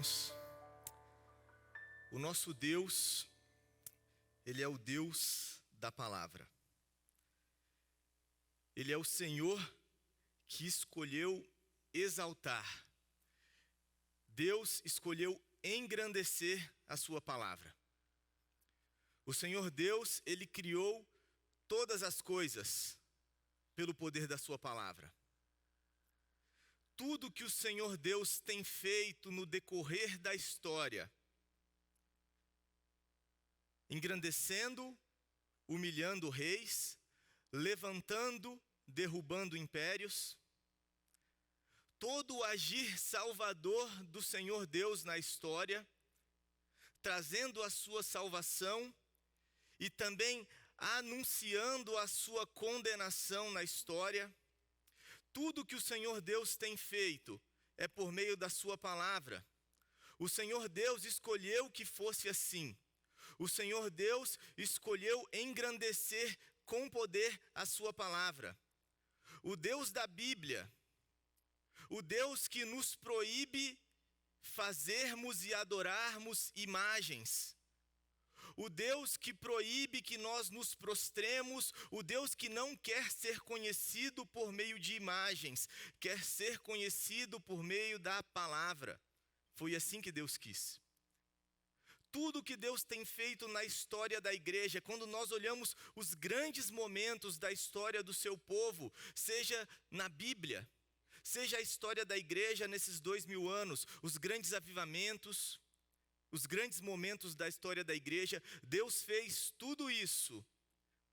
Irmãos, o nosso Deus, Ele é o Deus da palavra. Ele é o Senhor que escolheu exaltar. Deus escolheu engrandecer a sua palavra. O Senhor Deus, Ele criou todas as coisas pelo poder da sua palavra. Tudo que o Senhor Deus tem feito no decorrer da história, engrandecendo, humilhando reis, levantando, derrubando impérios, todo o agir salvador do Senhor Deus na história, trazendo a sua salvação e também anunciando a sua condenação na história. Tudo que o Senhor Deus tem feito é por meio da sua palavra. O Senhor Deus escolheu que fosse assim. O Senhor Deus escolheu engrandecer com poder a sua palavra. O Deus da Bíblia, o Deus que nos proíbe fazermos e adorarmos imagens, o Deus que proíbe que nós nos prostremos, o Deus que não quer ser conhecido por meio de imagens, quer ser conhecido por meio da palavra. Foi assim que Deus quis. Tudo que Deus tem feito na história da igreja, quando nós olhamos os grandes momentos da história do seu povo, seja na Bíblia, seja a história da igreja nesses 2000 anos, os grandes avivamentos, os grandes momentos da história da igreja, Deus fez tudo isso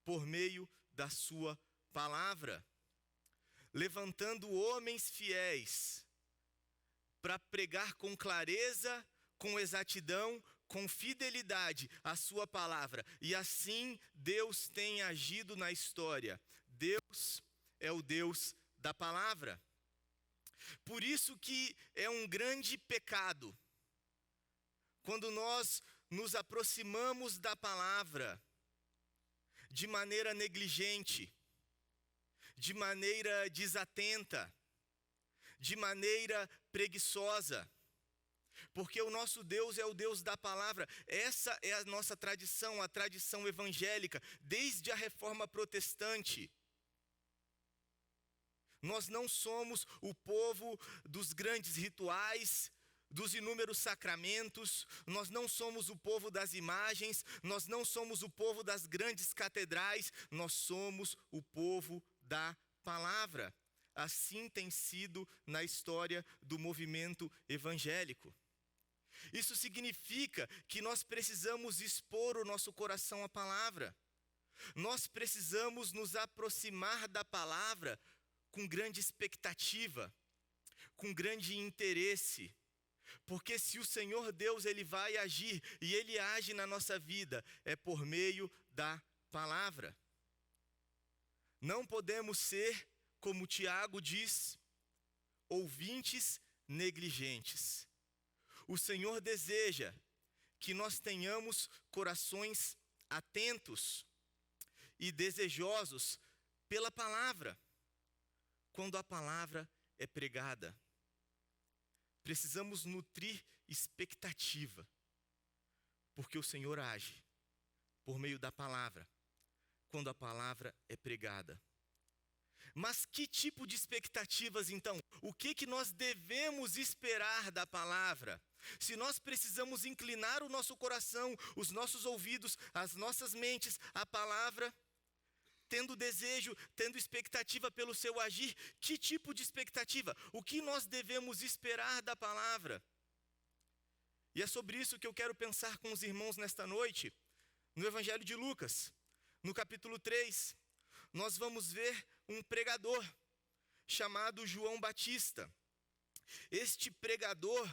por meio da sua palavra, levantando homens fiéis para pregar com clareza, com exatidão, com fidelidade a sua palavra. E assim Deus tem agido na história. Deus é o Deus da palavra. Por isso que é um grande pecado quando nós nos aproximamos da palavra de maneira negligente, de maneira desatenta, de maneira preguiçosa. Porque o nosso Deus é o Deus da palavra. Essa é a nossa tradição, a tradição evangélica, desde a Reforma Protestante. Nós não somos o povo dos grandes rituais, dos inúmeros sacramentos, nós não somos o povo das imagens, nós não somos o povo das grandes catedrais, nós somos o povo da palavra. Assim tem sido na história do movimento evangélico. Isso significa que nós precisamos expor o nosso coração à palavra. Nós precisamos nos aproximar da palavra com grande expectativa, com grande interesse. Porque se o Senhor Deus ele vai agir e ele age na nossa vida, é por meio da palavra. Não podemos ser, como Tiago diz, ouvintes negligentes. O Senhor deseja que nós tenhamos corações atentos e desejosos pela palavra, quando a palavra é pregada. Precisamos nutrir expectativa, porque o Senhor age por meio da palavra, quando a palavra é pregada. Mas que tipo de expectativas então? O que nós devemos esperar da palavra? Se nós precisamos inclinar o nosso coração, os nossos ouvidos, as nossas mentes à palavra, tendo desejo, tendo expectativa pelo seu agir, que tipo de expectativa? O que nós devemos esperar da palavra? E é sobre isso que eu quero pensar com os irmãos nesta noite, no Evangelho de Lucas, no capítulo 3. Nós vamos ver um pregador chamado João Batista. Este pregador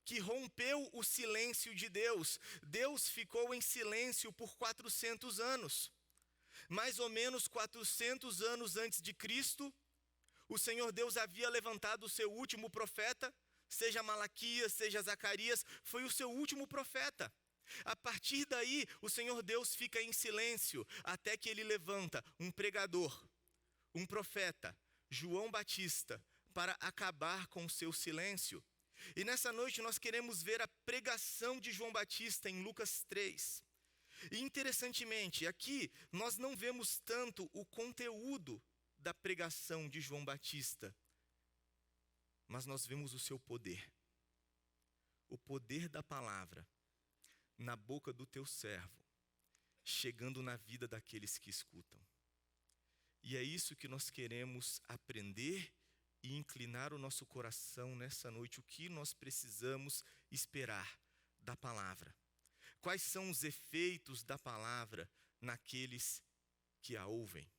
que rompeu o silêncio de Deus. Deus ficou em silêncio por 400 anos. Mais ou menos 400 anos antes de Cristo, o Senhor Deus havia levantado o seu último profeta, seja Malaquias, seja Zacarias, foi o seu último profeta. A partir daí, o Senhor Deus fica em silêncio, até que ele levanta um pregador, um profeta, João Batista, para acabar com o seu silêncio. E nessa noite nós queremos ver a pregação de João Batista em Lucas 3. E interessantemente, aqui nós não vemos tanto o conteúdo da pregação de João Batista, mas nós vemos o seu poder. O poder da palavra na boca do teu servo, chegando na vida daqueles que escutam. E é isso que nós queremos aprender e inclinar o nosso coração nessa noite. O que nós precisamos esperar da palavra? Quais são os efeitos da palavra naqueles que a ouvem?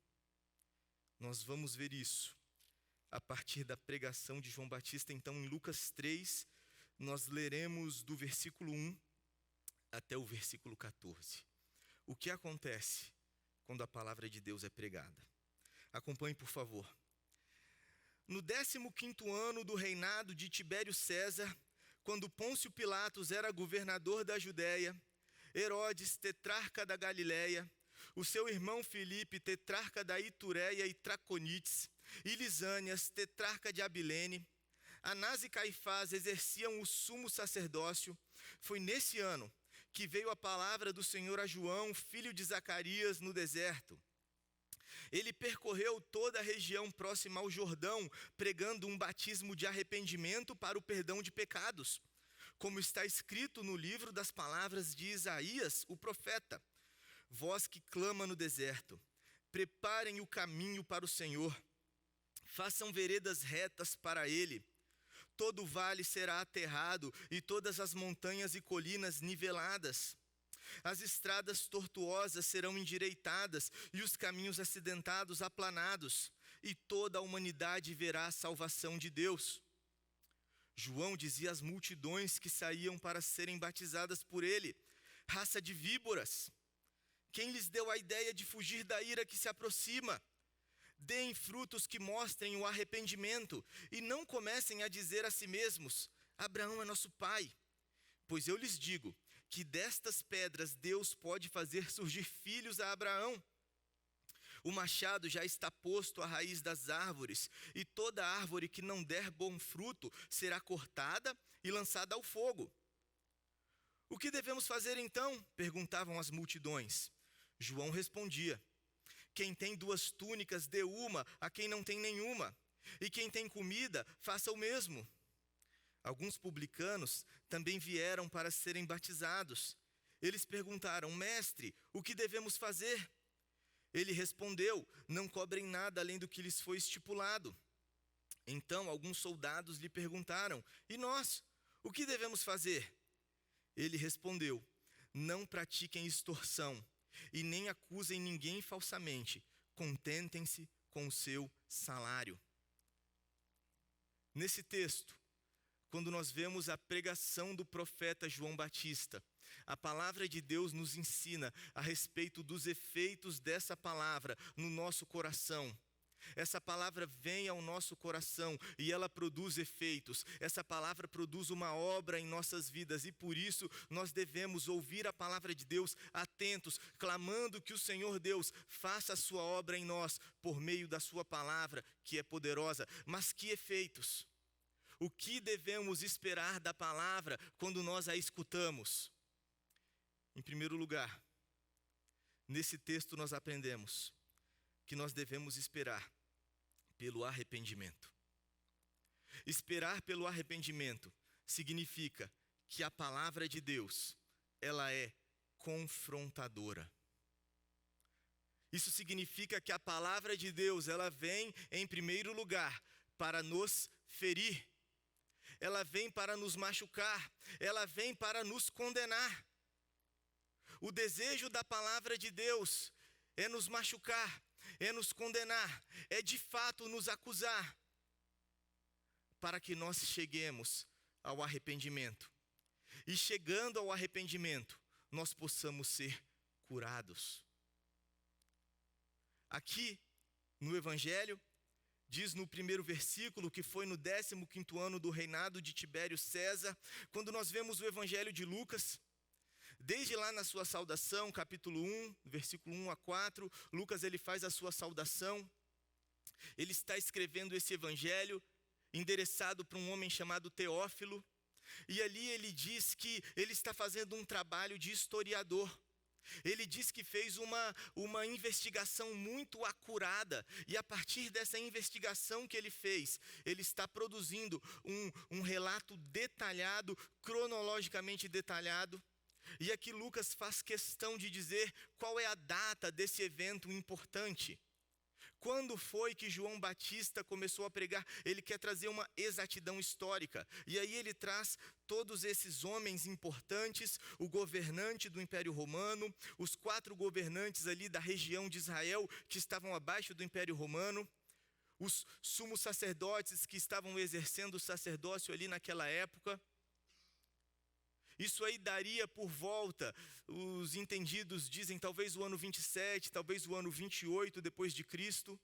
Nós vamos ver isso a partir da pregação de João Batista. Então, em Lucas 3, nós leremos do versículo 1 até o versículo 14. O que acontece quando a palavra de Deus é pregada? Acompanhe, por favor. No 15º ano do reinado de Tibério César, quando Pôncio Pilatos era governador da Judéia, Herodes, tetrarca da Galiléia, o seu irmão Filipe, tetrarca da Itureia e Traconites, e Lisânias, tetrarca de Abilene, Anás e Caifás exerciam o sumo sacerdócio. Foi nesse ano que veio a palavra do Senhor a João, filho de Zacarias, no deserto. Ele percorreu toda a região próxima ao Jordão, pregando um batismo de arrependimento para o perdão de pecados, como está escrito no livro das palavras de Isaías, o profeta: voz que clama no deserto, preparem o caminho para o Senhor, façam veredas retas para ele. Todo vale será aterrado e todas as montanhas e colinas niveladas. As estradas tortuosas serão endireitadas e os caminhos acidentados aplanados, e toda a humanidade verá a salvação de Deus. João dizia às multidões que saíam para serem batizadas por ele: raça de víboras, quem lhes deu a ideia de fugir da ira que se aproxima? Deem frutos que mostrem o arrependimento, e não comecem a dizer a si mesmos: Abraão é nosso pai. Pois eu lhes digo que destas pedras Deus pode fazer surgir filhos a Abraão. O machado já está posto à raiz das árvores, e toda árvore que não der bom fruto será cortada e lançada ao fogo. O que devemos fazer então? Perguntavam as multidões. João respondia: quem tem 2 túnicas, dê uma a quem não tem nenhuma, e quem tem comida, faça o mesmo. Alguns publicanos também vieram para serem batizados. Eles perguntaram: mestre, o que devemos fazer? Ele respondeu: não cobrem nada além do que lhes foi estipulado. Então alguns soldados lhe perguntaram: e nós, o que devemos fazer? Ele respondeu: não pratiquem extorsão e nem acusem ninguém falsamente. Contentem-se com o seu salário. Nesse texto, quando nós vemos a pregação do profeta João Batista, a palavra de Deus nos ensina a respeito dos efeitos dessa palavra no nosso coração. Essa palavra vem ao nosso coração e ela produz efeitos. Essa palavra produz uma obra em nossas vidas, e por isso nós devemos ouvir a palavra de Deus atentos, clamando que o Senhor Deus faça a sua obra em nós por meio da sua palavra, que é poderosa. Mas que efeitos? O que devemos esperar da palavra quando nós a escutamos? Em primeiro lugar, nesse texto nós aprendemos que nós devemos esperar pelo arrependimento. Esperar pelo arrependimento significa que a palavra de Deus, ela é confrontadora. Isso significa que a palavra de Deus, ela vem em primeiro lugar para nos ferir. Ela vem para nos machucar, ela vem para nos condenar. O desejo da palavra de Deus é nos machucar, é nos condenar, é de fato nos acusar, para que nós cheguemos ao arrependimento. E chegando ao arrependimento, nós possamos ser curados. Aqui no Evangelho, diz no primeiro versículo que foi no 15º ano do reinado de Tibério César. Quando nós vemos o Evangelho de Lucas, desde lá na sua saudação, capítulo 1, versículo 1 a 4, Lucas ele faz a sua saudação. Ele está escrevendo esse evangelho endereçado para um homem chamado Teófilo. E ali ele diz que ele está fazendo um trabalho de historiador. Ele diz que fez uma investigação muito acurada, e a partir dessa investigação que ele fez, ele está produzindo um relato detalhado, cronologicamente detalhado. E aqui Lucas faz questão de dizer qual é a data desse evento importante. Quando foi que João Batista começou a pregar? Ele quer trazer uma exatidão histórica. E aí ele traz todos esses homens importantes, o governante do Império Romano, os 4 governantes ali da região de Israel que estavam abaixo do Império Romano, os sumos sacerdotes que estavam exercendo o sacerdócio ali naquela época. Isso aí daria por volta, os entendidos dizem, talvez o ano 27, talvez o ano 28 depois de Cristo.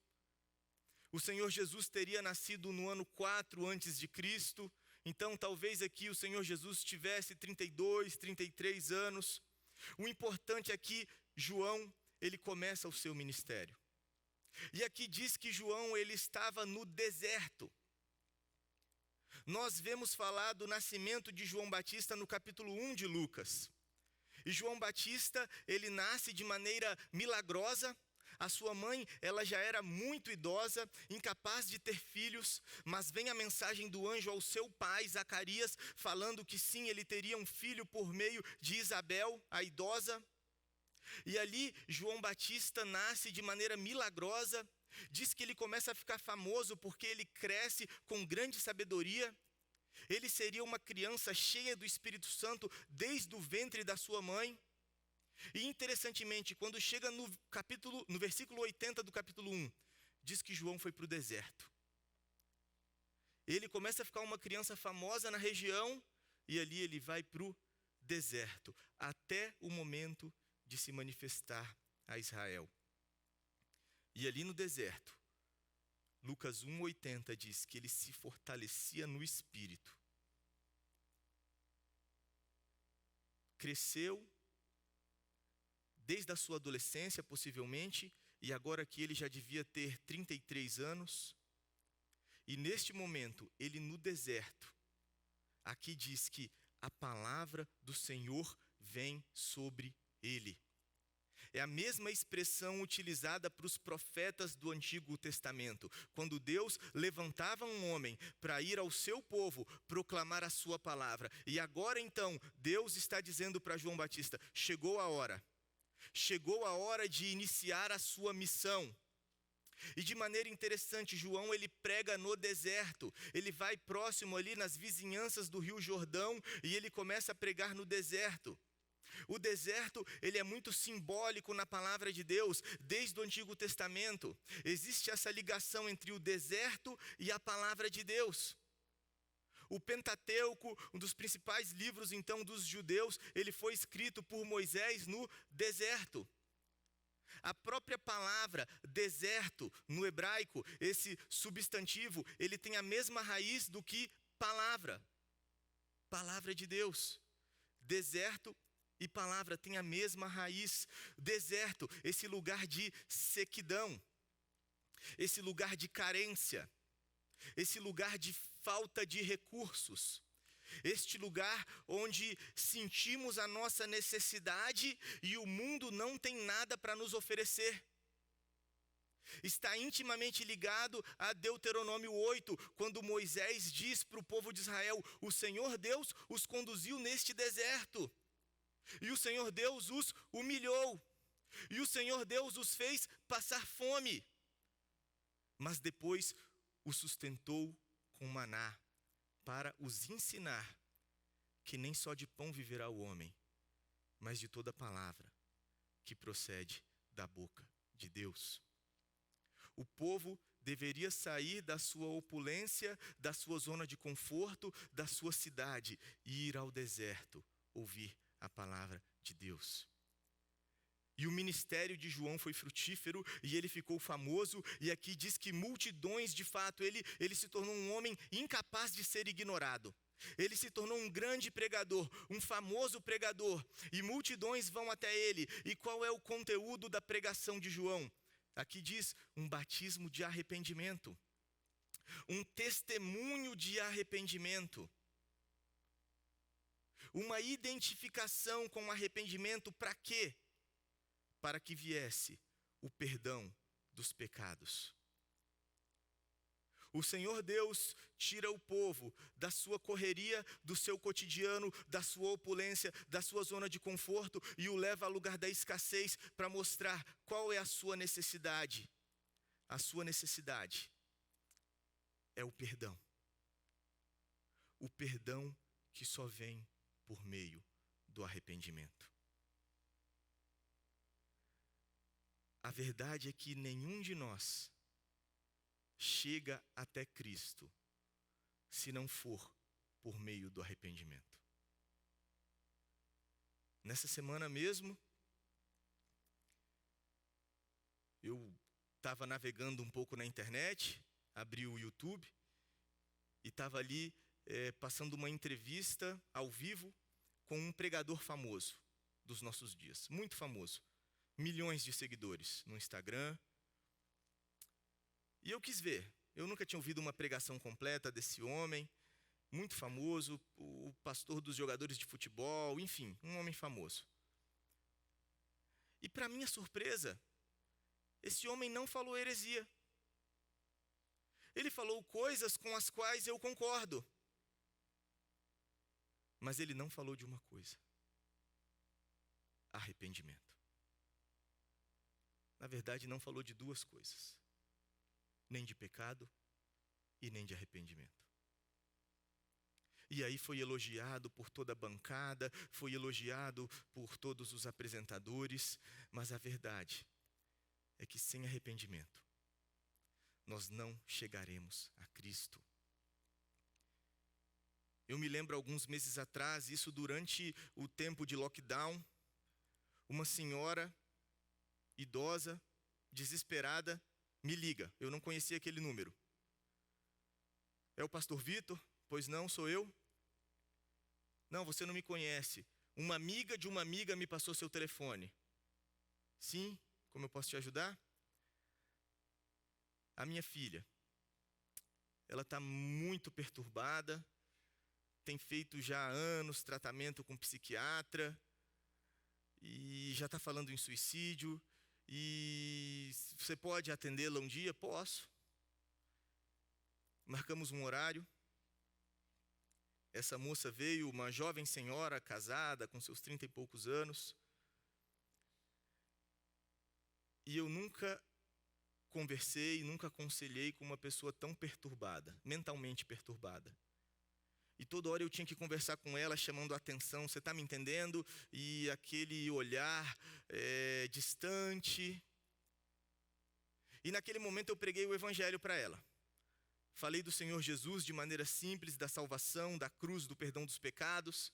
O Senhor Jesus teria nascido no ano 4 antes de Cristo. Então talvez aqui o Senhor Jesus tivesse 32, 33 anos. O importante é que João, ele começa o seu ministério. E aqui diz que João, ele estava no deserto. Nós vemos falar do nascimento de João Batista no capítulo 1 de Lucas. E João Batista, ele nasce de maneira milagrosa. A sua mãe, ela já era muito idosa, incapaz de ter filhos, mas vem a mensagem do anjo ao seu pai, Zacarias, falando que sim, ele teria um filho por meio de Isabel, a idosa. E ali, João Batista nasce de maneira milagrosa. Diz que ele começa a ficar famoso porque ele cresce com grande sabedoria. Ele seria uma criança cheia do Espírito Santo desde o ventre da sua mãe. E interessantemente, quando chega no versículo 80 do capítulo 1, diz que João foi para o deserto. Ele começa a ficar uma criança famosa na região e ali ele vai para o deserto, até o momento de se manifestar a Israel. E ali no deserto, Lucas 1,80 diz que ele se fortalecia no espírito. Cresceu desde a sua adolescência, possivelmente, e agora que ele já devia ter 33 anos. E neste momento, ele no deserto, aqui diz que a palavra do Senhor vem sobre ele. É a mesma expressão utilizada para os profetas do Antigo Testamento, quando Deus levantava um homem para ir ao seu povo proclamar a sua palavra. E agora então, Deus está dizendo para João Batista, chegou a hora de iniciar a sua missão. E de maneira interessante, João, ele prega no deserto, ele vai próximo ali nas vizinhanças do Rio Jordão e ele começa a pregar no deserto. O deserto, ele é muito simbólico na palavra de Deus, desde o Antigo Testamento. Existe essa ligação entre o deserto e a palavra de Deus. O Pentateuco, um dos principais livros então dos judeus, ele foi escrito por Moisés no deserto. A própria palavra deserto no hebraico, esse substantivo, ele tem a mesma raiz do que palavra. Palavra de Deus. Deserto e palavra tem a mesma raiz. Deserto, esse lugar de sequidão, esse lugar de carência, esse lugar de falta de recursos, este lugar onde sentimos a nossa necessidade e o mundo não tem nada para nos oferecer. Está intimamente ligado a Deuteronômio 8, quando Moisés diz para o povo de Israel, o Senhor Deus os conduziu neste deserto. E o Senhor Deus os humilhou. E o Senhor Deus os fez passar fome. Mas depois os sustentou com maná, para os ensinar que nem só de pão viverá o homem, mas de toda palavra que procede da boca de Deus. O povo deveria sair da sua opulência, da sua zona de conforto, da sua cidade e ir ao deserto, ouvir a palavra de Deus. E o ministério de João foi frutífero e ele ficou famoso. E aqui diz que multidões, de fato, ele se tornou um homem incapaz de ser ignorado. Ele se tornou um grande pregador, um famoso pregador. E multidões vão até ele. E qual é o conteúdo da pregação de João? Aqui diz um batismo de arrependimento. Um testemunho de arrependimento. uma identificação com o arrependimento. Para quê? Para que viesse o perdão dos pecados. O Senhor Deus tira o povo da sua correria, do seu cotidiano, da sua opulência, da sua zona de conforto e o leva ao lugar da escassez para mostrar qual é a sua necessidade. A sua necessidade é o perdão. O perdão que só vem por meio do arrependimento. A verdade é que nenhum de nós chega até Cristo se não for por meio do arrependimento. Nessa semana mesmo, eu estava navegando um pouco na internet, abri o YouTube e estava ali passando uma entrevista ao vivo com um pregador famoso dos nossos dias, muito famoso, milhões de seguidores no Instagram. E eu quis ver, eu nunca tinha ouvido uma pregação completa desse homem, muito famoso, o pastor dos jogadores de futebol, enfim, um homem famoso. E para minha surpresa, esse homem não falou heresia. Ele falou coisas com as quais eu concordo. Mas ele não falou de uma coisa: arrependimento. Na verdade, não falou de duas coisas: nem de pecado e nem de arrependimento. E aí foi elogiado por toda a bancada, foi elogiado por todos os apresentadores, mas a verdade é que sem arrependimento nós não chegaremos a Cristo. Eu me lembro alguns meses atrás, isso durante o tempo de lockdown, uma senhora idosa, desesperada, me liga. Eu não conhecia aquele número. É o pastor Vitor? Pois não, sou eu. Não, você não me conhece. Uma amiga de uma amiga me passou seu telefone. Sim, como eu posso te ajudar? A minha filha, ela está muito perturbada, tem feito já há anos tratamento com psiquiatra, e já está falando em suicídio, e você pode atendê-la um dia? Posso. Marcamos um horário. Essa moça veio, uma jovem senhora casada, com seus 30 e poucos anos. E eu nunca conversei, nunca aconselhei com uma pessoa tão perturbada, mentalmente perturbada. E toda hora eu tinha que conversar com ela, chamando a atenção, você está me entendendo? E aquele olhar distante. E naquele momento eu preguei o evangelho para ela. Falei do Senhor Jesus de maneira simples, da salvação, da cruz, do perdão dos pecados.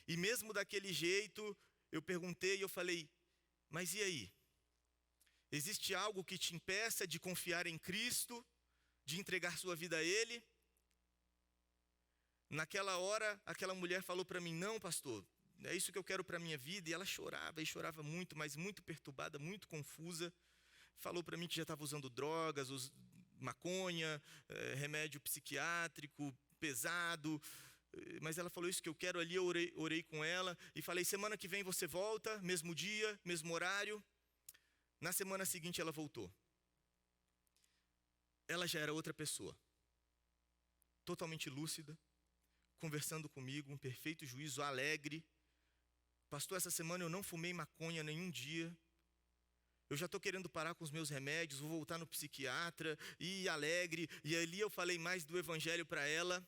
E mesmo daquele jeito, eu perguntei e eu falei: mas e aí? Existe algo que te impeça de confiar em Cristo, de entregar sua vida a Ele? Naquela hora, aquela mulher falou para mim: não, pastor, é isso que eu quero para a minha vida. E ela chorava, e chorava muito, mas muito perturbada, muito confusa. Falou para mim que já estava usando drogas, maconha, remédio psiquiátrico, pesado. Mas ela falou: isso que eu quero. Ali eu orei com ela e falei: semana que vem você volta, mesmo dia, mesmo horário. Na semana seguinte ela voltou. Ela já era outra pessoa, totalmente lúcida, conversando comigo, um perfeito juízo, alegre. Pastor, essa semana eu não fumei maconha nenhum dia. Eu já estou querendo parar com os meus remédios, vou voltar no psiquiatra, e alegre. E ali eu falei mais do evangelho para ela.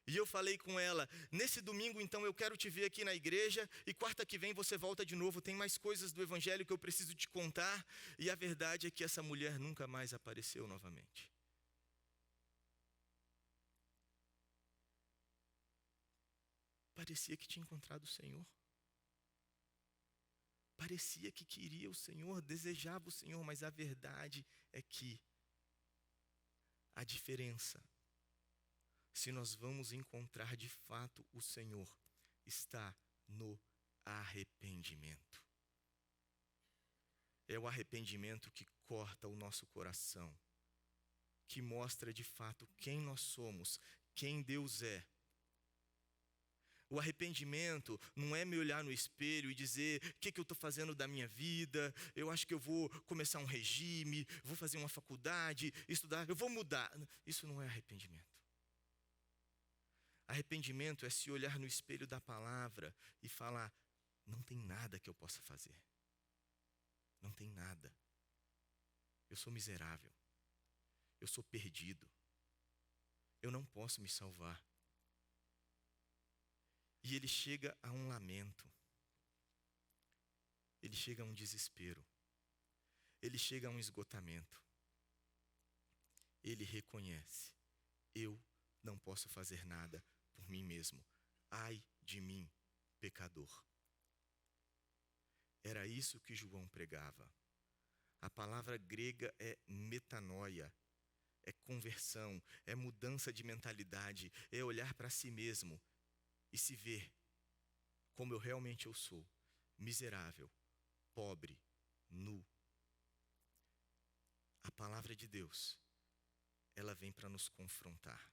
E eu falei com ela: nesse domingo então eu quero te ver aqui na igreja, e quarta que vem você volta de novo, tem mais coisas do evangelho que eu preciso te contar. E a verdade é que essa mulher nunca mais apareceu novamente. Parecia que tinha encontrado o Senhor. Parecia que queria o Senhor, desejava o Senhor, mas a verdade é que a diferença, se nós vamos encontrar de fato o Senhor, está no arrependimento. É o arrependimento que corta o nosso coração, que mostra de fato quem nós somos, quem Deus é. O arrependimento não é me olhar no espelho e dizer: o que eu estou fazendo da minha vida? Eu acho que eu vou começar um regime, vou fazer uma faculdade, estudar, eu vou mudar. Isso não é arrependimento. Arrependimento é se olhar no espelho da palavra e falar: não tem nada que eu possa fazer. Não tem nada. Eu sou miserável. Eu sou perdido. Eu não posso me salvar. E ele chega a um lamento. Ele chega a um desespero. Ele chega a um esgotamento. Ele reconhece: eu não posso fazer nada por mim mesmo. Ai de mim, pecador. Era isso que João pregava. A palavra grega é metanoia, é conversão, é mudança de mentalidade, é olhar para si mesmo e se ver como eu realmente sou, miserável, pobre, nu. A palavra de Deus, ela vem para nos confrontar.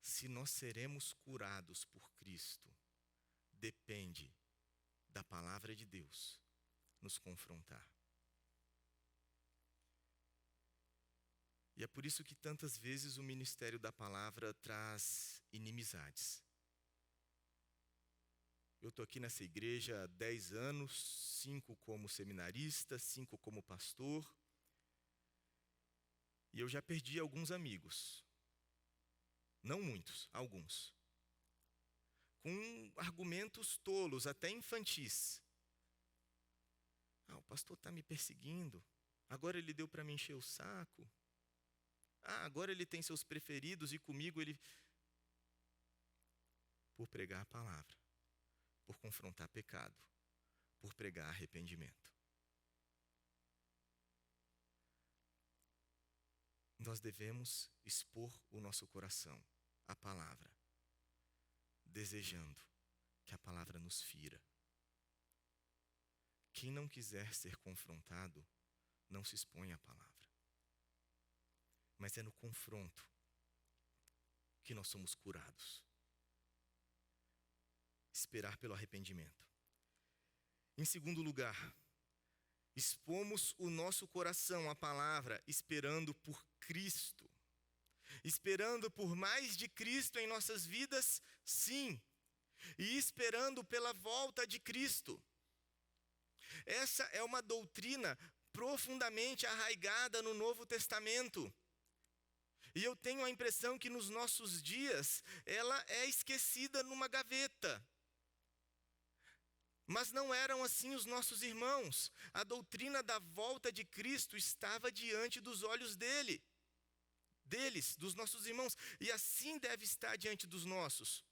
Se nós seremos curados por Cristo, depende da palavra de Deus nos confrontar. E é por isso que tantas vezes o ministério da palavra traz inimizades. Eu estou aqui nessa igreja há 10 anos, 5 como seminarista, 5 como pastor. E eu já perdi alguns amigos. Não muitos, alguns. Com argumentos tolos, até infantis. O pastor está me perseguindo. Agora ele deu para me encher o saco. Agora ele tem seus preferidos e comigo ele... Por pregar a palavra, por confrontar pecado, por pregar arrependimento. Nós devemos expor o nosso coração à palavra, desejando que a palavra nos fira. Quem não quiser ser confrontado, não se expõe à palavra. Mas é no confronto que nós somos curados. Esperar pelo arrependimento. Em segundo lugar, expomos o nosso coração à palavra, esperando por Cristo. Esperando por mais de Cristo em nossas vidas, sim. E esperando pela volta de Cristo. Essa é uma doutrina profundamente arraigada no Novo Testamento. E eu tenho a impressão que nos nossos dias ela é esquecida numa gaveta. Mas não eram assim os nossos irmãos. A doutrina da volta de Cristo estava diante dos olhos deles, dos nossos irmãos. E assim deve estar diante dos nossos.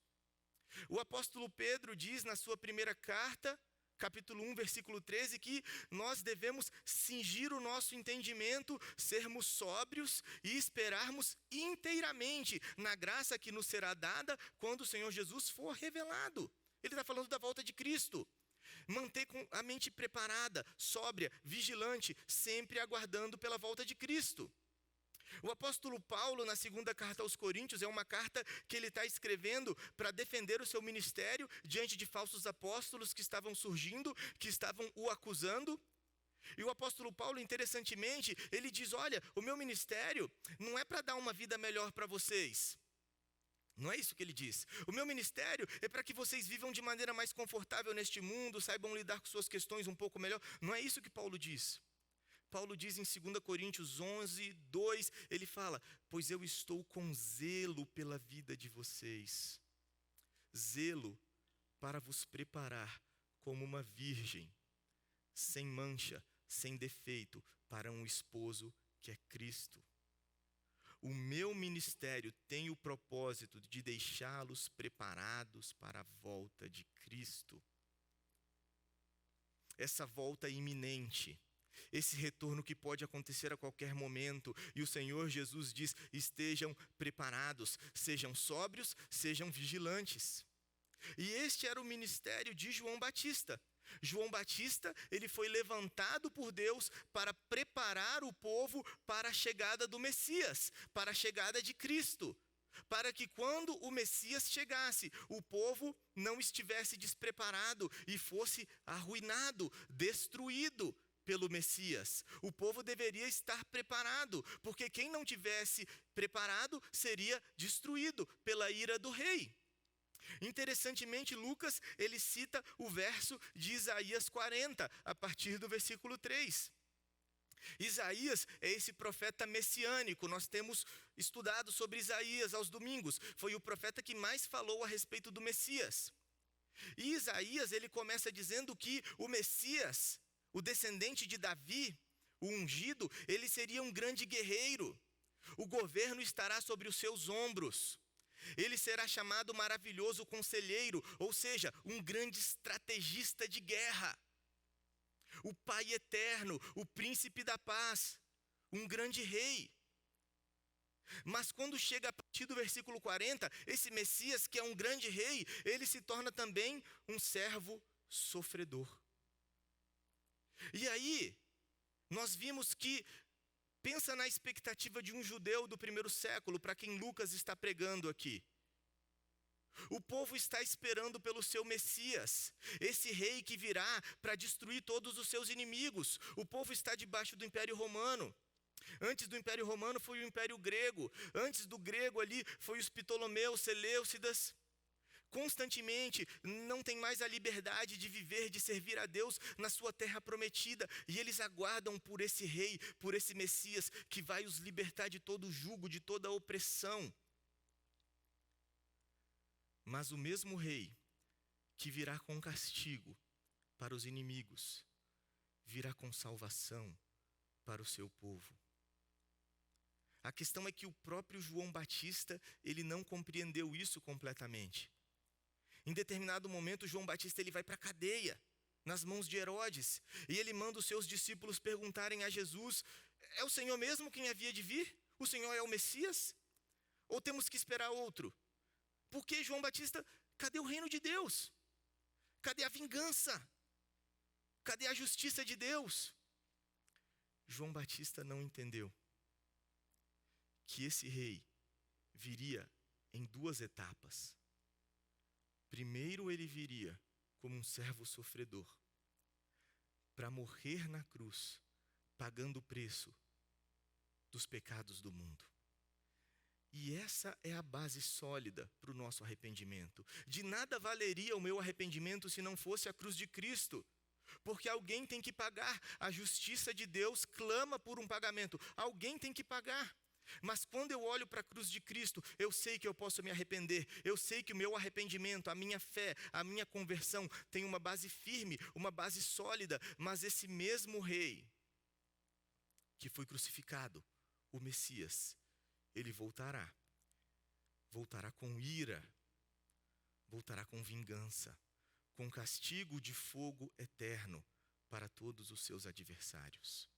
O apóstolo Pedro diz na sua primeira carta, capítulo 1, versículo 13, que nós devemos cingir o nosso entendimento, sermos sóbrios e esperarmos inteiramente na graça que nos será dada quando o Senhor Jesus for revelado. Ele está falando da volta de Cristo. Manter a mente preparada, sóbria, vigilante, sempre aguardando pela volta de Cristo. O apóstolo Paulo, na segunda carta aos Coríntios, é uma carta que ele está escrevendo para defender o seu ministério diante de falsos apóstolos que estavam surgindo, que estavam o acusando. E o apóstolo Paulo, interessantemente, ele diz: olha, o meu ministério não é para dar uma vida melhor para vocês. Não é isso que ele diz. O meu ministério é para que vocês vivam de maneira mais confortável neste mundo, saibam lidar com suas questões um pouco melhor. Não é isso que Paulo diz. Paulo diz em 2 Coríntios 11, 2, ele fala: pois eu estou com zelo pela vida de vocês. Zelo para vos preparar como uma virgem, sem mancha, sem defeito, para um esposo que é Cristo. O meu ministério tem o propósito de deixá-los preparados para a volta de Cristo. Essa volta iminente, esse retorno que pode acontecer a qualquer momento. E o Senhor Jesus diz: estejam preparados, sejam sóbrios, sejam vigilantes. E este era o ministério de João Batista. João Batista, ele foi levantado por Deus para preparar o povo para a chegada do Messias, para a chegada de Cristo. para que quando o Messias chegasse, o povo não estivesse despreparado e fosse arruinado, destruído pelo Messias. O povo deveria estar preparado, porque quem não tivesse preparado seria destruído pela ira do rei. Interessantemente, Lucas, ele cita o verso de Isaías 40, a partir do versículo 3. Isaías é esse profeta messiânico. Nós temos estudado sobre Isaías aos domingos. Foi o profeta que mais falou a respeito do Messias. E Isaías, ele começa dizendo que o Messias, o descendente de Davi, o ungido, ele seria um grande guerreiro. O governo estará sobre os seus ombros. Ele será chamado maravilhoso conselheiro, ou seja, um grande estrategista de guerra. O Pai eterno, o príncipe da paz, um grande rei. Mas quando chega a partir do versículo 40, esse Messias, que é um grande rei, ele se torna também um servo sofredor. E aí, nós vimos que, pensa na expectativa de um judeu do primeiro século, para quem Lucas está pregando aqui. O povo está esperando pelo seu Messias, esse rei que virá para destruir todos os seus inimigos. O povo está debaixo do Império Romano. Antes do Império Romano foi o Império Grego. Antes do grego ali foi os Ptolomeus, Seleucidas. Constantemente não tem mais a liberdade de viver, de servir a Deus na sua terra prometida. E eles aguardam por esse rei, por esse Messias que vai os libertar de todo o jugo, de toda a opressão. Mas o mesmo rei que virá com castigo para os inimigos, virá com salvação para o seu povo. A questão é que o próprio João Batista, ele não compreendeu isso completamente. Em determinado momento, João Batista ele vai para a cadeia, nas mãos de Herodes, e ele manda os seus discípulos perguntarem a Jesus: é o Senhor mesmo quem havia de vir? O Senhor é o Messias? Ou temos que esperar outro? Porque João Batista, cadê o reino de Deus? Cadê a vingança? Cadê a justiça de Deus? João Batista não entendeu que esse rei viria em duas etapas. Primeiro ele viria como um servo sofredor, para morrer na cruz, pagando o preço dos pecados do mundo. E essa é a base sólida para o nosso arrependimento. De nada valeria o meu arrependimento se não fosse a cruz de Cristo. Porque alguém tem que pagar. A justiça de Deus clama por um pagamento. Alguém tem que pagar. Mas quando eu olho para a cruz de Cristo, eu sei que eu posso me arrepender. Eu sei que o meu arrependimento, a minha fé, a minha conversão tem uma base firme, uma base sólida. Mas esse mesmo rei que foi crucificado, o Messias, ele voltará com ira, voltará com vingança, com castigo de fogo eterno para todos os seus adversários.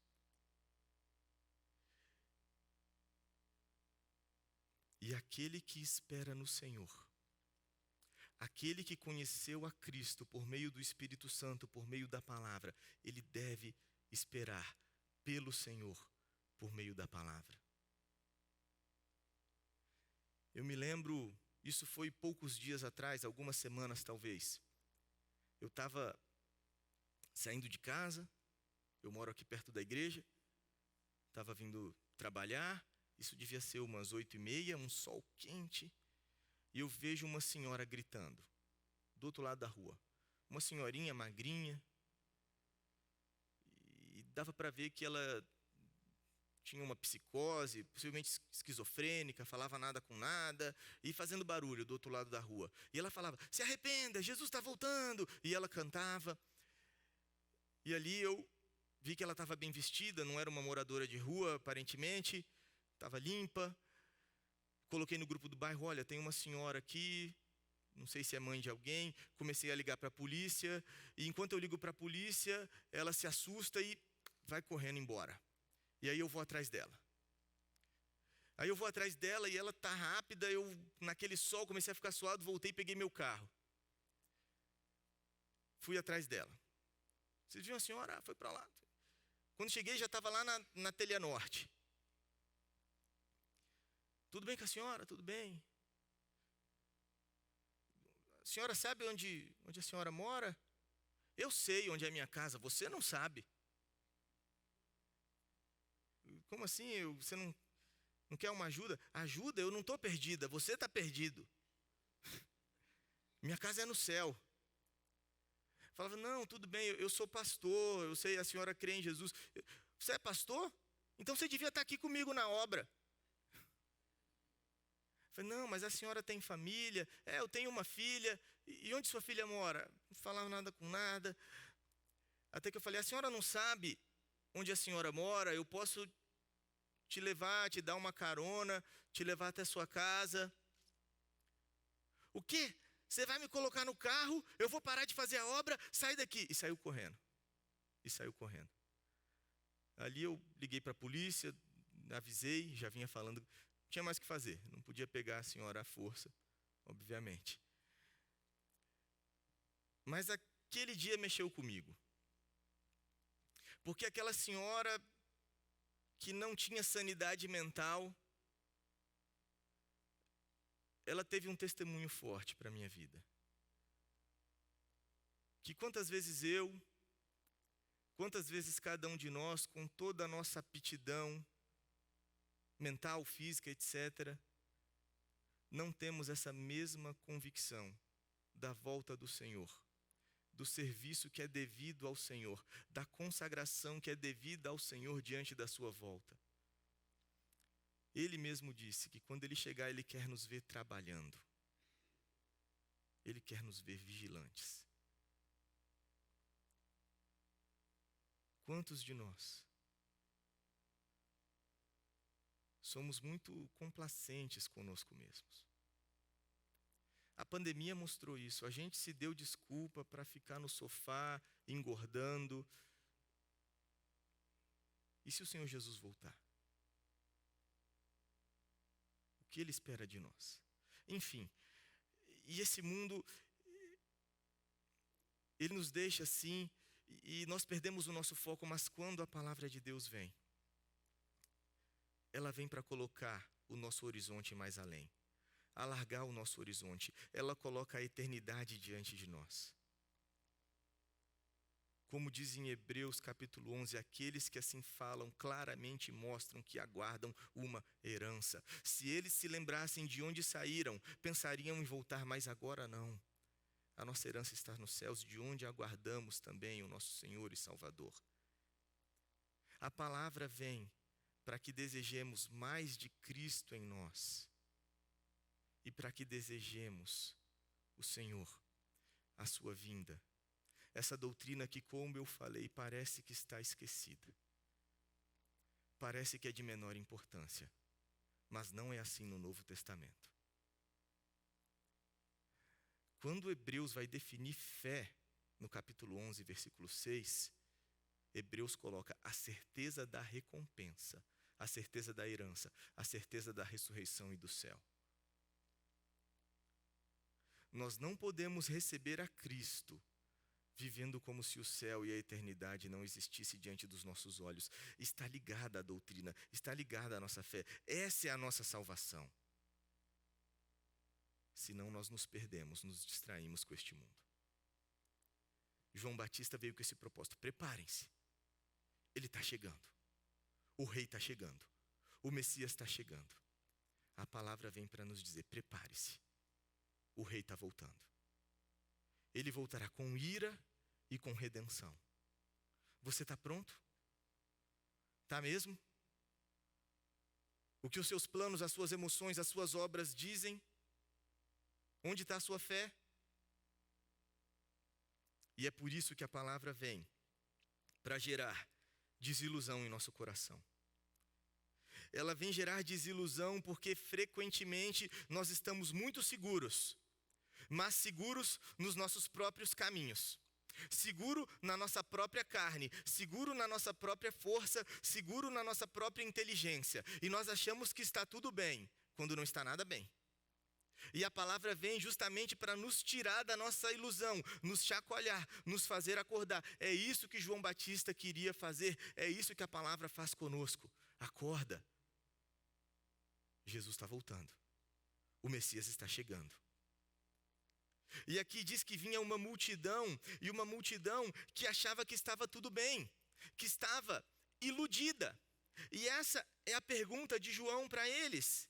E aquele que espera no Senhor, aquele que conheceu a Cristo por meio do Espírito Santo, por meio da palavra, ele deve esperar pelo Senhor por meio da palavra. Eu me lembro, isso foi poucos dias atrás, algumas semanas talvez. Eu estava saindo de casa, eu moro aqui perto da igreja, estava vindo trabalhar, isso devia ser umas 8h30, um sol quente, e eu vejo uma senhora gritando, do outro lado da rua. Uma senhorinha magrinha, e dava para ver que ela tinha uma psicose, possivelmente esquizofrênica, falava nada com nada, e fazendo barulho do outro lado da rua. E ela falava: se arrependa, Jesus está voltando. E ela cantava. E ali eu vi que ela estava bem vestida, não era uma moradora de rua, aparentemente, estava limpa. Coloquei no grupo do bairro: olha, tem uma senhora aqui, não sei se é mãe de alguém. Comecei a ligar para a polícia, e enquanto eu ligo para a polícia, ela se assusta e vai correndo embora. E aí eu vou atrás dela. E ela tá rápida, eu naquele sol comecei a ficar suado, voltei e peguei meu carro. Fui atrás dela. Vocês viram a senhora? Ah, foi para lá. Quando cheguei já estava lá na Telha Norte. Tudo bem com a senhora? Tudo bem. A senhora sabe onde a senhora mora? Eu sei onde é a minha casa, você não sabe. Como assim? Você não quer uma ajuda? Ajuda? Eu não estou perdida, você está perdido. Minha casa é no céu. Falava, não, tudo bem, eu sou pastor, eu sei, a senhora crê em Jesus. Você é pastor? Então você devia estar aqui comigo na obra. Falei, não, mas a senhora tem família? Eu tenho uma filha. E onde sua filha mora? Não falava nada com nada. Até que eu falei, a senhora não sabe onde a senhora mora? Eu posso te levar, te dar uma carona, te levar até sua casa. O quê? Você vai me colocar no carro, eu vou parar de fazer a obra, sai daqui. E saiu correndo. Ali eu liguei para a polícia, avisei, já vinha falando, não tinha mais o que fazer, não podia pegar a senhora à força, obviamente. Mas aquele dia mexeu comigo. Porque aquela senhora que não tinha sanidade mental, ela teve um testemunho forte para a minha vida. Que quantas vezes cada um de nós, com toda a nossa aptidão mental, física, etc., não temos essa mesma convicção da volta do Senhor, do serviço que é devido ao Senhor, da consagração que é devida ao Senhor diante da sua volta. Ele mesmo disse que quando Ele chegar, Ele quer nos ver trabalhando. Ele quer nos ver vigilantes. Quantos de nós somos muito complacentes conosco mesmos? A pandemia mostrou isso. A gente se deu desculpa para ficar no sofá, engordando. E se o Senhor Jesus voltar? O que Ele espera de nós? Enfim, e esse mundo, ele nos deixa assim, e nós perdemos o nosso foco, mas quando a palavra de Deus vem, ela vem para colocar o nosso horizonte mais além, alargar o nosso horizonte. Ela coloca a eternidade diante de nós. Como diz em Hebreus capítulo 11, aqueles que assim falam claramente mostram que aguardam uma herança. Se eles se lembrassem de onde saíram, pensariam em voltar, mas agora não. A nossa herança está nos céus, de onde aguardamos também o nosso Senhor e Salvador. A palavra vem para que desejemos mais de Cristo em nós e para que desejemos o Senhor, a sua vinda. Essa doutrina que, como eu falei, parece que está esquecida. Parece que é de menor importância, mas não é assim no Novo Testamento. Quando Hebreus vai definir fé, no capítulo 11, versículo 6, Hebreus coloca a certeza da recompensa, a certeza da herança, a certeza da ressurreição e do céu. Nós não podemos receber a Cristo vivendo como se o céu e a eternidade não existissem diante dos nossos olhos. Está ligada à doutrina, está ligada à nossa fé. Essa é a nossa salvação. Senão nós nos perdemos, nos distraímos com este mundo. João Batista veio com esse propósito: preparem-se, ele está chegando, o rei está chegando, o Messias está chegando. A palavra vem para nos dizer: prepare-se, o rei está voltando. Ele voltará com ira e com redenção. Você está pronto? Está mesmo? O que os seus planos, as suas emoções, as suas obras dizem? Onde está a sua fé? E é por isso que a palavra vem para gerar desilusão em nosso coração. Ela vem gerar desilusão porque frequentemente nós estamos muito seguros, mas seguros nos nossos próprios caminhos, seguro na nossa própria carne, seguro na nossa própria força, seguro na nossa própria inteligência. E nós achamos que está tudo bem, quando não está nada bem. E a palavra vem justamente para nos tirar da nossa ilusão, nos chacoalhar, nos fazer acordar. É isso que João Batista queria fazer, é isso que a palavra faz conosco. Acorda. Jesus está voltando. O Messias está chegando. E aqui diz que vinha uma multidão, e uma multidão que achava que estava tudo bem, que estava iludida. E essa é a pergunta de João para eles.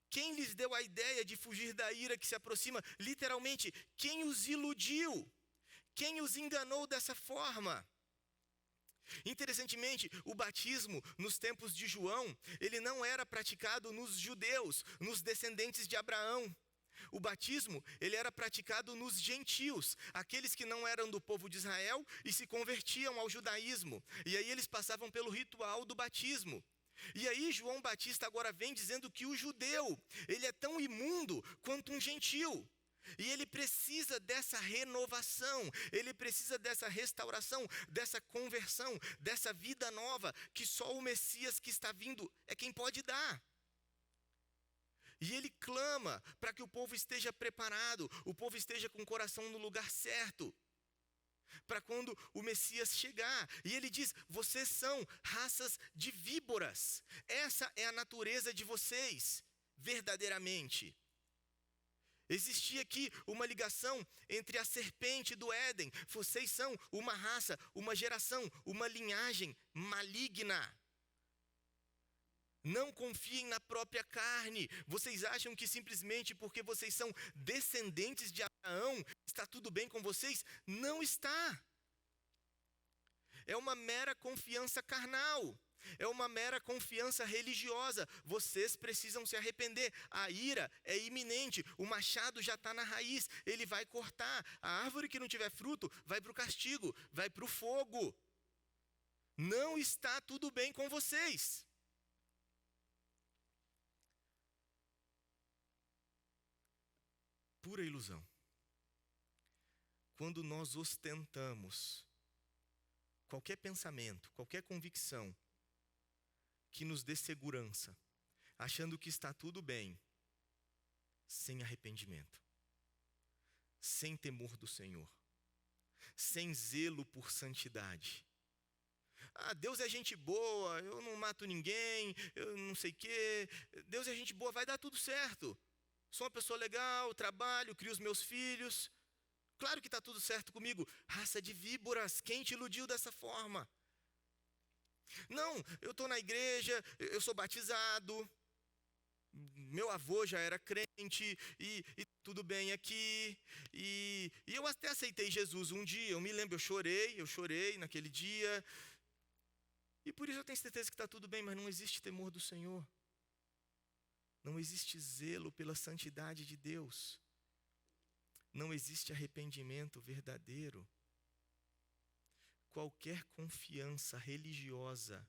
Quem lhes deu a ideia de fugir da ira que se aproxima? Literalmente, quem os iludiu? Quem os enganou dessa forma? Interessantemente, o batismo nos tempos de João, ele não era praticado nos judeus, nos descendentes de Abraão. O batismo, ele era praticado nos gentios, aqueles que não eram do povo de Israel e se convertiam ao judaísmo. E aí eles passavam pelo ritual do batismo. E aí João Batista agora vem dizendo que o judeu, ele é tão imundo quanto um gentio. E ele precisa dessa renovação, ele precisa dessa restauração, dessa conversão, dessa vida nova, que só o Messias que está vindo é quem pode dar. E ele clama para que o povo esteja preparado, o povo esteja com o coração no lugar certo, para quando o Messias chegar. E ele diz: vocês são raças de víboras, essa é a natureza de vocês, verdadeiramente. Existia aqui uma ligação entre a serpente do Éden. Vocês são uma raça, uma geração, uma linhagem maligna. Não confiem na própria carne. Vocês acham que simplesmente porque vocês são descendentes de Abraão, está tudo bem com vocês? Não está. É uma mera confiança carnal. É uma mera confiança religiosa. Vocês precisam se arrepender. A ira é iminente. O machado já está na raiz. Ele vai cortar. A árvore que não tiver fruto vai para o castigo, vai para o fogo. Não está tudo bem com vocês. Pura ilusão. Quando nós ostentamos qualquer pensamento, qualquer convicção que nos dê segurança, achando que está tudo bem, sem arrependimento, sem temor do Senhor, sem zelo por santidade. Deus é gente boa, eu não mato ninguém, eu não sei o quê. Deus é gente boa, vai dar tudo certo. Sou uma pessoa legal, trabalho, crio os meus filhos. Claro que está tudo certo comigo. Raça de víboras, quem te iludiu dessa forma? Não, eu estou na igreja, eu sou batizado, meu avô já era crente, e tudo bem aqui. E eu até aceitei Jesus um dia, eu me lembro, eu chorei naquele dia. E por isso eu tenho certeza que está tudo bem, mas não existe temor do Senhor. Não existe zelo pela santidade de Deus. Não existe arrependimento verdadeiro. Qualquer confiança religiosa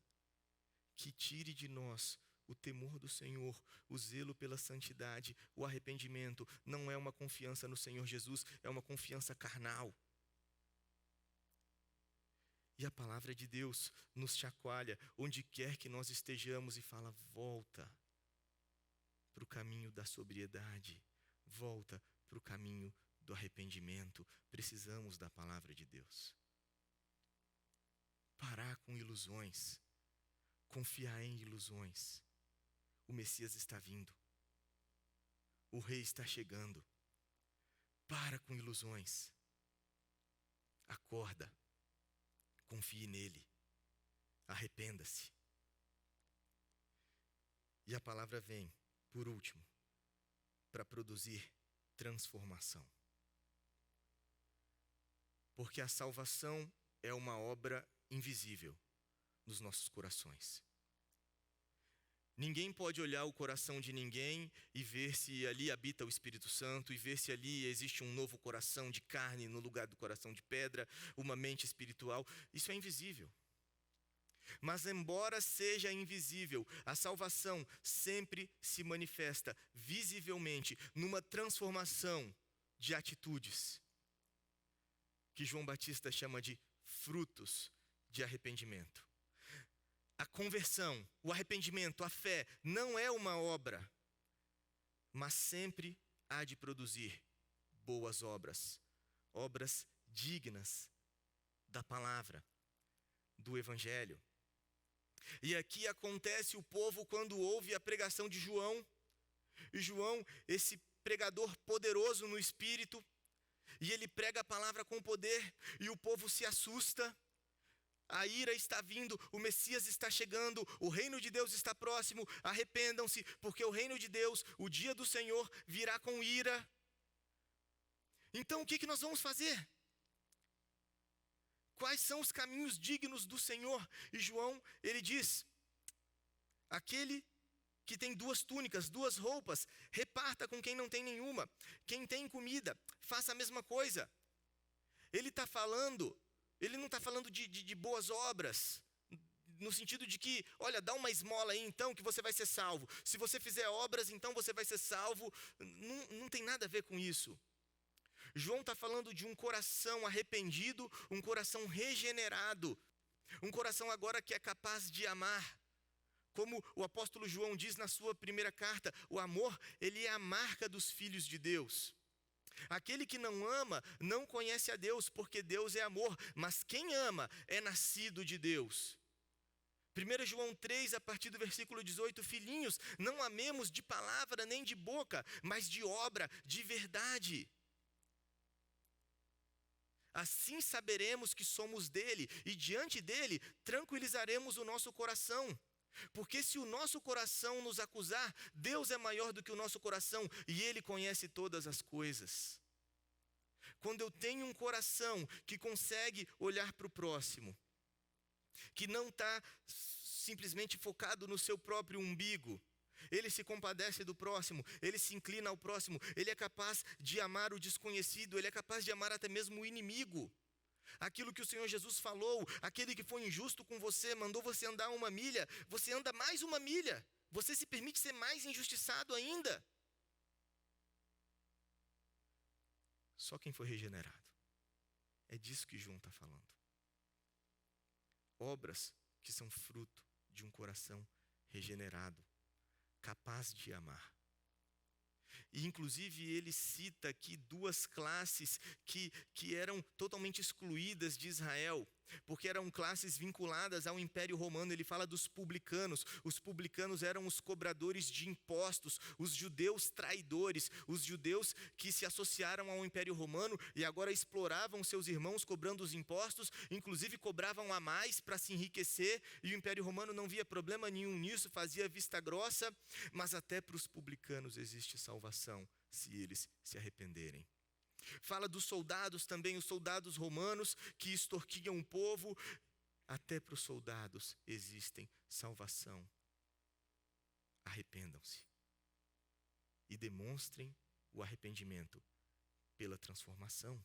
que tire de nós o temor do Senhor, o zelo pela santidade, o arrependimento, não é uma confiança no Senhor Jesus, é uma confiança carnal. E a palavra de Deus nos chacoalha onde quer que nós estejamos e fala: volta para o caminho da sobriedade, volta para o caminho do arrependimento. Precisamos da palavra de Deus. Parar com ilusões, confiar em ilusões. O Messias está vindo, o Rei está chegando. Para com ilusões, acorda, confie nele, arrependa-se. E a palavra vem, por último, para produzir transformação. Porque a salvação é uma obra invisível nos nossos corações. Ninguém pode olhar o coração de ninguém e ver se ali habita o Espírito Santo, e ver se ali existe um novo coração de carne no lugar do coração de pedra, uma mente espiritual. Isso é invisível. Mas embora seja invisível, a salvação sempre se manifesta visivelmente numa transformação de atitudes, que João Batista chama de frutos de arrependimento. A conversão, o arrependimento, a fé, não é uma obra, mas sempre há de produzir boas obras, obras dignas da palavra, do Evangelho. E aqui acontece o povo quando ouve a pregação de João. E João, esse pregador poderoso no Espírito, e ele prega a palavra com poder, e o povo se assusta. A ira está vindo, o Messias está chegando, o reino de Deus está próximo, arrependam-se, porque o reino de Deus, o dia do Senhor, virá com ira. Então o que nós vamos fazer? Quais são os caminhos dignos do Senhor? E João, ele diz: aquele que tem 2 túnicas, 2 roupas, reparta com quem não tem nenhuma. Quem tem comida, faça a mesma coisa. Ele não está falando de boas obras, no sentido de que, olha, dá uma esmola aí então que você vai ser salvo. Se você fizer obras, então você vai ser salvo. Não tem nada a ver com isso. João está falando de um coração arrependido, um coração regenerado, um coração agora que é capaz de amar. Como o apóstolo João diz na sua primeira carta, o amor, ele é a marca dos filhos de Deus. Aquele que não ama, não conhece a Deus, porque Deus é amor, mas quem ama é nascido de Deus. 1 João 3, a partir do versículo 18, filhinhos, não amemos de palavra nem de boca, mas de obra, de verdade. Assim saberemos que somos dele, e diante dele tranquilizaremos o nosso coração. Porque se o nosso coração nos acusar, Deus é maior do que o nosso coração e Ele conhece todas as coisas. Quando eu tenho um coração que consegue olhar para o próximo, que não está simplesmente focado no seu próprio umbigo, ele se compadece do próximo, ele se inclina ao próximo, ele é capaz de amar o desconhecido, ele é capaz de amar até mesmo o inimigo. Aquilo que o Senhor Jesus falou, aquele que foi injusto com você, mandou você andar 1 milha, você anda mais 1 milha, você se permite ser mais injustiçado ainda. Só quem foi regenerado. É disso que João está falando. Obras que são fruto de um coração regenerado, capaz de amar. E inclusive ele cita aqui 2 classes que eram totalmente excluídas de Israel, porque eram classes vinculadas ao Império Romano. Ele fala dos publicanos. Os publicanos eram os cobradores de impostos, os judeus traidores, os judeus que se associaram ao Império Romano e agora exploravam seus irmãos cobrando os impostos, inclusive cobravam a mais para se enriquecer, e o Império Romano não via problema nenhum nisso, fazia vista grossa, mas até para os publicanos existe salvação se eles se arrependerem. Fala dos soldados também, os soldados romanos que extorquiam o povo. Até para os soldados existem salvação. Arrependam-se e demonstrem o arrependimento pela transformação,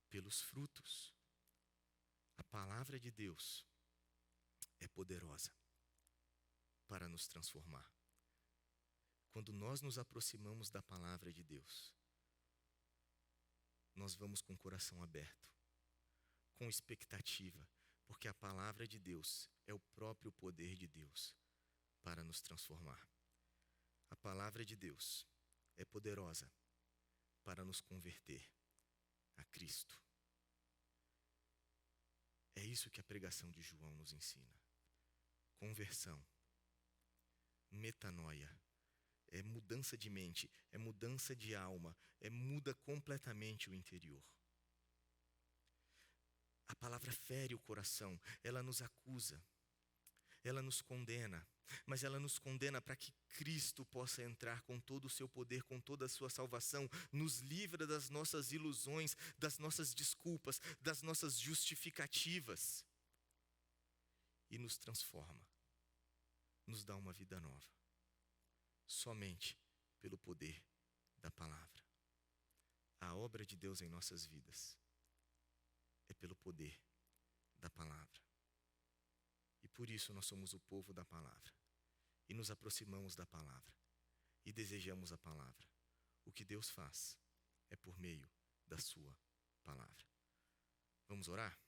pelos frutos. A palavra de Deus é poderosa para nos transformar. Quando nós nos aproximamos da palavra de Deus, nós vamos com o coração aberto, com expectativa, porque a palavra de Deus é o próprio poder de Deus para nos transformar. A palavra de Deus é poderosa para nos converter a Cristo. É isso que a pregação de João nos ensina. Conversão, metanoia. É mudança de mente, é mudança de alma, muda completamente o interior. A palavra fere o coração, ela nos acusa, ela nos condena, mas ela nos condena para que Cristo possa entrar com todo o seu poder, com toda a sua salvação, nos livra das nossas ilusões, das nossas desculpas, das nossas justificativas e nos transforma, nos dá uma vida nova. Somente pelo poder da palavra. A obra de Deus em nossas vidas é pelo poder da palavra. E por isso nós somos o povo da palavra. E nos aproximamos da palavra. E desejamos a palavra. O que Deus faz é por meio da sua palavra. Vamos orar?